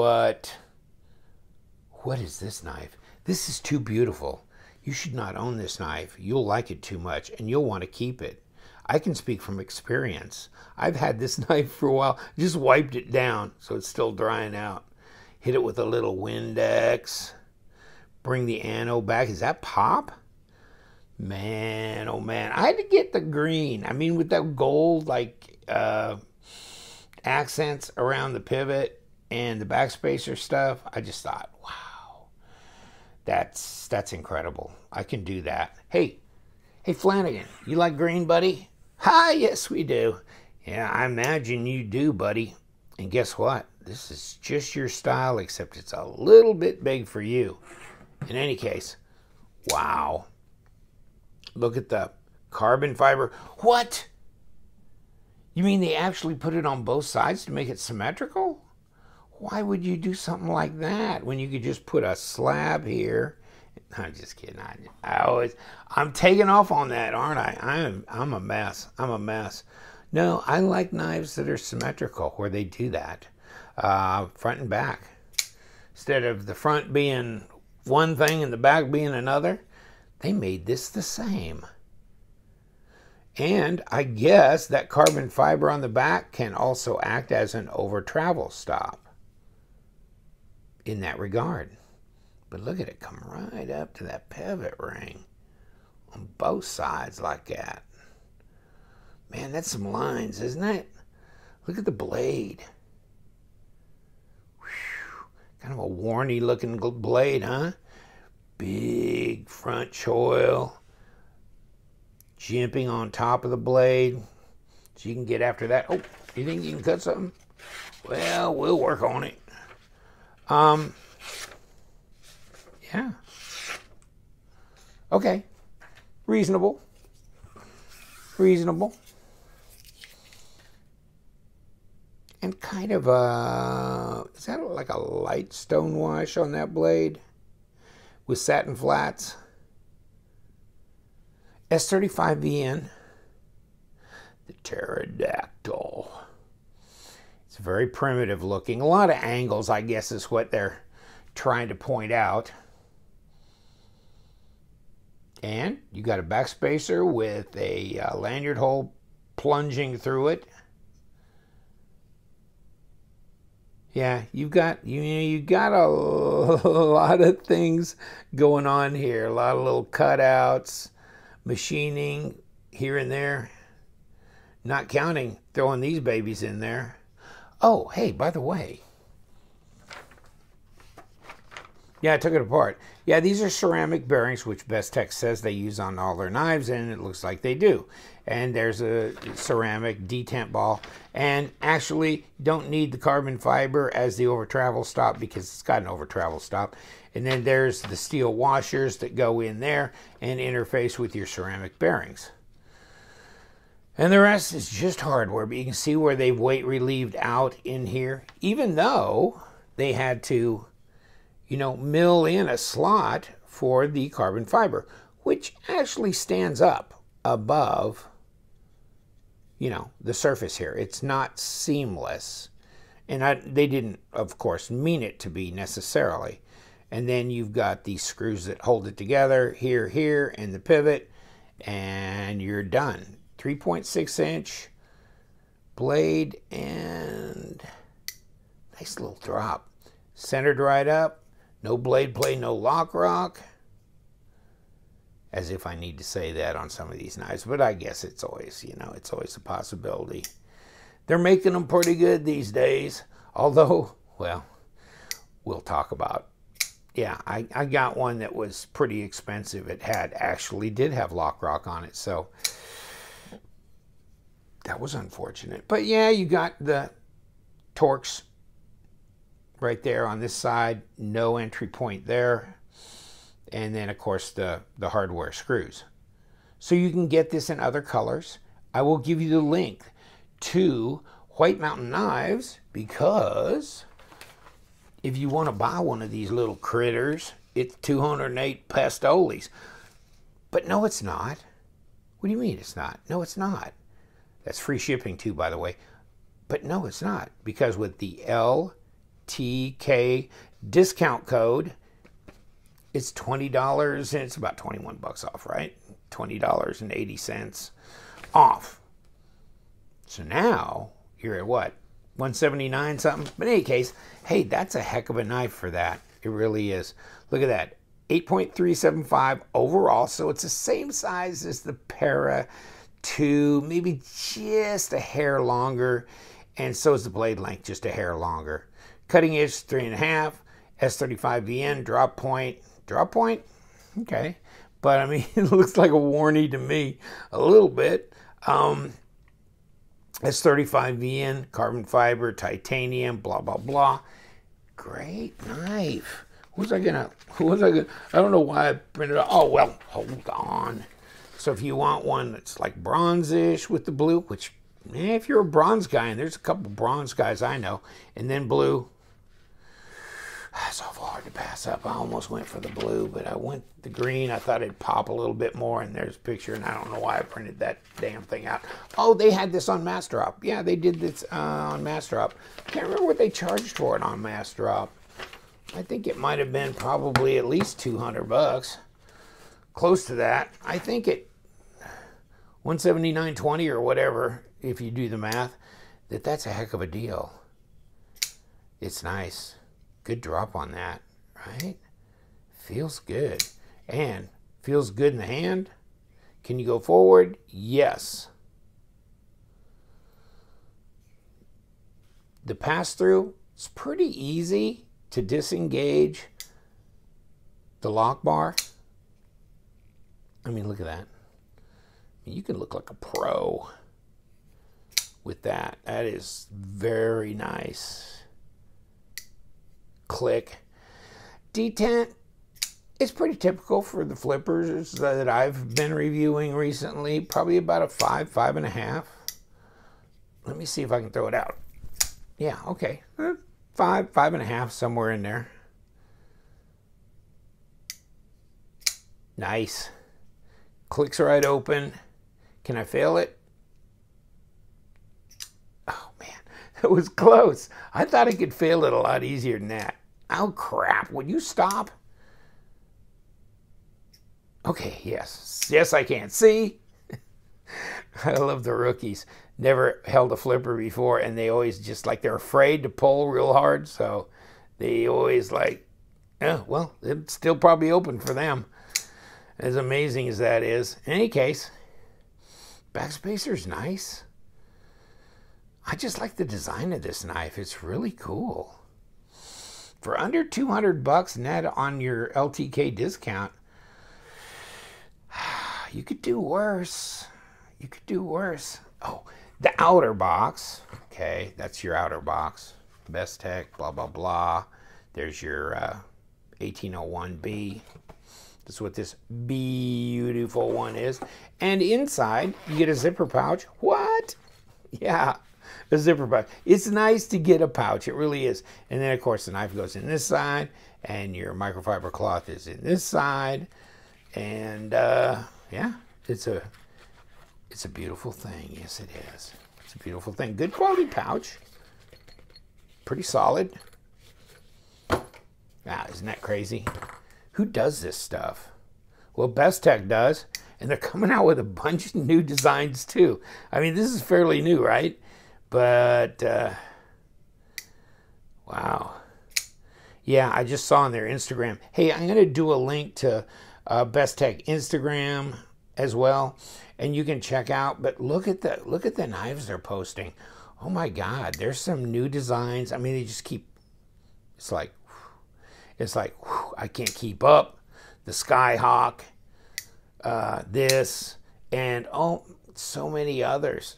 what? What is this knife? This is too beautiful. You should not own this knife. You'll like it too much, and you'll want to keep it. I can speak from experience. I've had this knife for a while. Just wiped it down so it's still drying out. Hit it with a little Windex. Bring the ano back. Is that pop? Man, oh man. I had to get the green. I mean, with that gold, like, accents around the pivot and the backspacer stuff, I just thought, wow, that's incredible. I can do that. Hey Flanagan, you like green, buddy? Hi, yes we do. Yeah, I imagine you do, buddy. And guess what? This is just your style, except it's a little bit big for you. In any case, wow. Look at the carbon fiber. What? You mean they actually put it on both sides to make it symmetrical? Why would you do something like that when you could just put a slab here? I'm just kidding. I'm taking off on that, aren't I? I'm a mess. I'm a mess. No, I like knives that are symmetrical, where they do that. Front and back. Instead of the front being one thing and the back being another, they made this the same. And I guess that carbon fiber on the back can also act as an over-travel stop in that regard. But look at it come right up to that pivot ring on both sides like that. Man, that's some lines, isn't it? Look at the blade. Whew. Kind of a warny looking blade, huh? Big front choil. Jimping on top of the blade. So you can get after that. Oh, you think you can cut something? Well, we'll work on it. Yeah. Okay. Reasonable. Reasonable. And kind of is that like a light stone wash on that blade with satin flats? S35VN, the Pterodactyl. It's very primitive looking. A lot of angles, I guess, is what they're trying to point out. And you got a backspacer with a lanyard hole plunging through it. Yeah, you got a lot of things going on here. A lot of little cutouts, machining here and there. Not counting throwing these babies in there. Oh, hey, by the way. Yeah, I took it apart. Yeah, these are ceramic bearings, which Bestech says they use on all their knives, and it looks like they do. And there's a ceramic detent ball. And actually, don't need the carbon fiber as the over-travel stop because it's got an over-travel stop. And then there's the steel washers that go in there and interface with your ceramic bearings. And the rest is just hardware, but you can see where they've weight relieved out in here, even though they had to, you know, mill in a slot for the carbon fiber, which actually stands up above, you know, the surface here. It's not seamless. And they didn't, of course, mean it to be necessarily. And then you've got these screws that hold it together, here, and the pivot, and you're done. 3.6-inch blade, and nice little drop. Centered right up. No blade play, no lock rock. As if I need to say that on some of these knives, but I guess it's always, you know, it's always a possibility. They're making them pretty good these days. Although, well, we'll talk about. Yeah, I got one that was pretty expensive. It did have lock rock on it, so that was unfortunate. But yeah, you got the Torx right there on this side, no entry point there. And then, of course, the hardware screws. So you can get this in other colors. I will give you the link to White Mountain Knives, because if you want to buy one of these little critters, it's 208 pistoles. But no, it's not. What do you mean it's not? No, it's not. That's free shipping too, by the way. But no, it's not. Because with the LTD UTK discount code. It's $20 and it's about 21 bucks off, right? $20.80 off. So now you're at what? 179 something? But in any case, hey, that's a heck of a knife for that. It really is. Look at that. 8.375 overall. So it's the same size as the Para 2, maybe just a hair longer. And so is the blade length, just a hair longer. Cutting edge 3.5, S35VN, drop point. Drop point? Okay. But I mean, it looks like a warnie to me a little bit. S35VN, carbon fiber, titanium, blah, blah, blah. Great knife. I don't know why I printed it. Oh, well, hold on. So if you want one that's like bronze-ish with the blue, which, if you're a bronze guy, and there's a couple bronze guys I know, and then blue, it's awful hard to pass up. I almost went for the blue, but I went the green. I thought it'd pop a little bit more, and there's a picture, and I don't know why I printed that damn thing out. Oh, they had this on Mass Drop. Yeah, they did this on Mass Drop. Can't remember what they charged for it on Mass Drop. I think it might have been probably at least 200 bucks. Close to that. I think it 179.20 or whatever, if you do the math, that's a heck of a deal. It's nice. Good drop on that, right? Feels good. And feels good in the hand. Can you go forward? Yes. The pass-through is pretty easy to disengage the lock bar. I mean, look at that. You can look like a pro with that. That is very nice. Click. Detent is pretty typical for the flippers that I've been reviewing recently. Probably about a 5, 5.5. Let me see if I can throw it out. Yeah, okay. 5, 5.5, somewhere in there. Nice. Clicks right open. Can I fail it? Oh, man. That was close. I thought I could fail it a lot easier than that. Oh, crap. Would you stop? Okay, yes. Yes, I can. See? I love the rookies. Never held a flipper before, and they always just like they're afraid to pull real hard, so they always like, oh, well, it's still probably open for them. As amazing as that is. In any case, backspacer's nice. I just like the design of this knife. It's really cool. For under 200 bucks net on your LTK discount, you could do worse. You could do worse. Oh, the outer box. Okay, that's your outer box. Bestech, blah, blah, blah. There's your 1801B. That's what this beautiful one is. And inside, you get a zipper pouch. What? Yeah, a zipper pouch. It's nice to get a pouch. It really is. And then, of course, the knife goes in this side, and your microfiber cloth is in this side. And, yeah, it's a beautiful thing. Yes, it is. It's a beautiful thing. Good quality pouch. Pretty solid. Ah, isn't that crazy? Who does this stuff? Well, Bestech does, and they're coming out with a bunch of new designs too. I mean, this is fairly new, right? But, wow. Yeah, I just saw on their Instagram. Hey, I'm going to do a link to Bestech Instagram as well, and you can check out. But look at the knives they're posting. Oh my God, there's some new designs. I mean, they just keep. It's like whew, I can't keep up. The Skyhawk, this, and oh, so many others.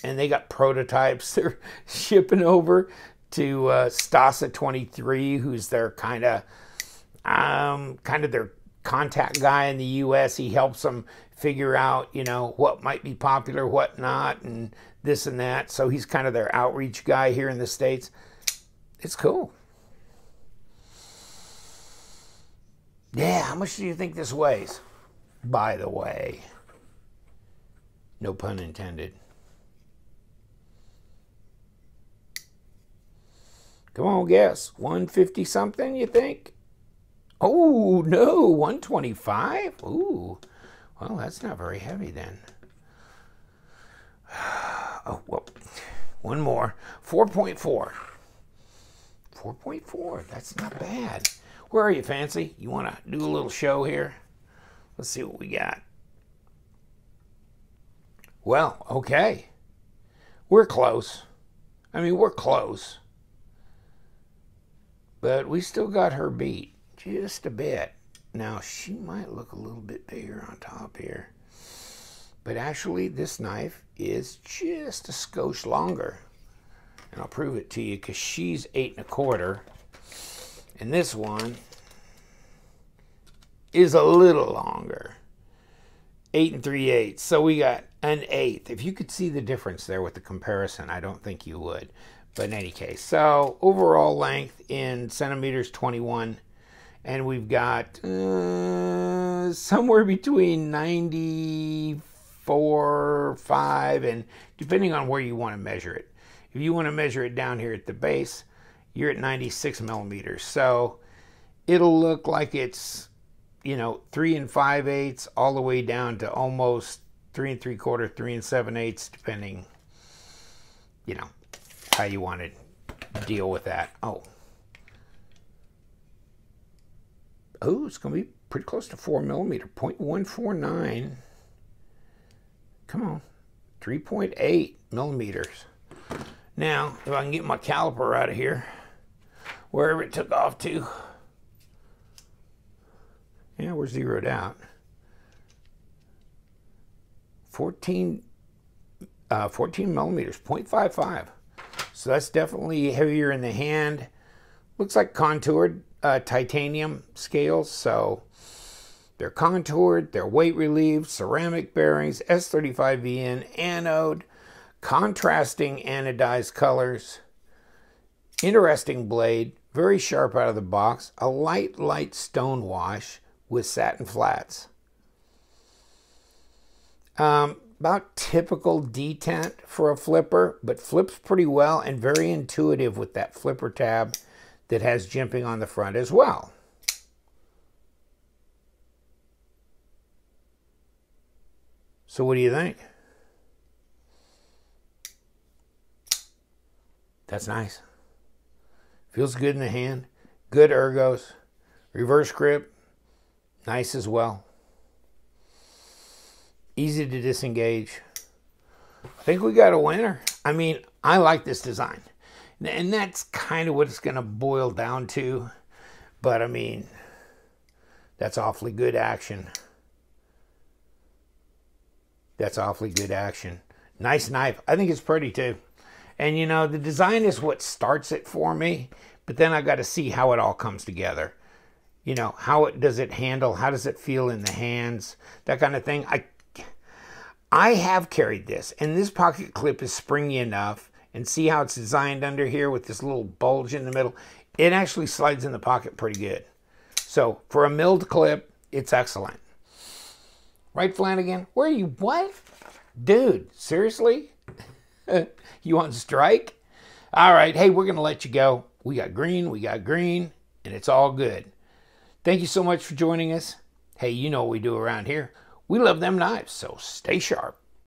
And they got prototypes they're shipping over to Stasa 23, who's their kind of their contact guy in the U.S. He helps them figure out, you know, what might be popular, what not, and this and that. So he's kind of their outreach guy here in the States. It's cool. Yeah, how much do you think this weighs? By the way. No pun intended. Come on, guess. 150 something, you think? Oh, no, 125? Ooh, well, that's not very heavy then. Oh, well, one more. 4.4. 4.4, that's not bad. Where are you, Fancy? You want to do a little show here? Let's see what we got. Well, okay. We're close. I mean, we're close. But we still got her beat just a bit. Now, she might look a little bit bigger on top here. But actually, this knife is just a skosh longer. And I'll prove it to you because she's 8 1/4. And this one is a little longer. 8 3/8. So we got an 1/8. If you could see the difference there with the comparison, I don't think you would. But in any case, so overall length in centimeters, 21. And we've got somewhere between 94, 5, and depending on where you want to measure it. If you want to measure it down here at the base, you're at 96 millimeters. So it'll look like it's, you know, 3 5/8 all the way down to almost 3 3/4, 3 7/8, depending, you know, how you want to deal with that. Oh, it's going to be pretty close to 4 millimeter, 0.149. Come on, 3.8 millimeters. Now, if I can get my caliper out of here, wherever it took off to. Yeah, we're zeroed out. 14 millimeters, 0.55. So that's definitely heavier in the hand. Looks like contoured titanium scales. So they're contoured, they're weight relieved, ceramic bearings, S35VN anode, contrasting anodized colors, interesting blade, very sharp out of the box, a light stone wash with satin flats. About typical detent for a flipper, but flips pretty well and very intuitive with that flipper tab that has jimping on the front as well. So what do you think? That's nice. Feels good in the hand. Good ergos. Reverse grip. Nice as well. Easy to disengage. I think we got a winner. I mean, I like this design. And that's kind of what it's going to boil down to. But I mean, that's awfully good action. That's awfully good action. Nice knife. I think it's pretty too. And you know, the design is what starts it for me, but then I got to see how it all comes together. You know, how does it handle? How does it feel in the hands? That kind of thing. I have carried this, and this pocket clip is springy enough, and see how it's designed under here with this little bulge in the middle. It actually slides in the pocket pretty good. So for a milled clip, it's excellent. Right, Flanagan? Where are you? What? Dude, seriously? You on strike? All right. Hey, we're going to let you go. We got green, and it's all good. Thank you so much for joining us. Hey, you know what we do around here. We love them knives, so stay sharp.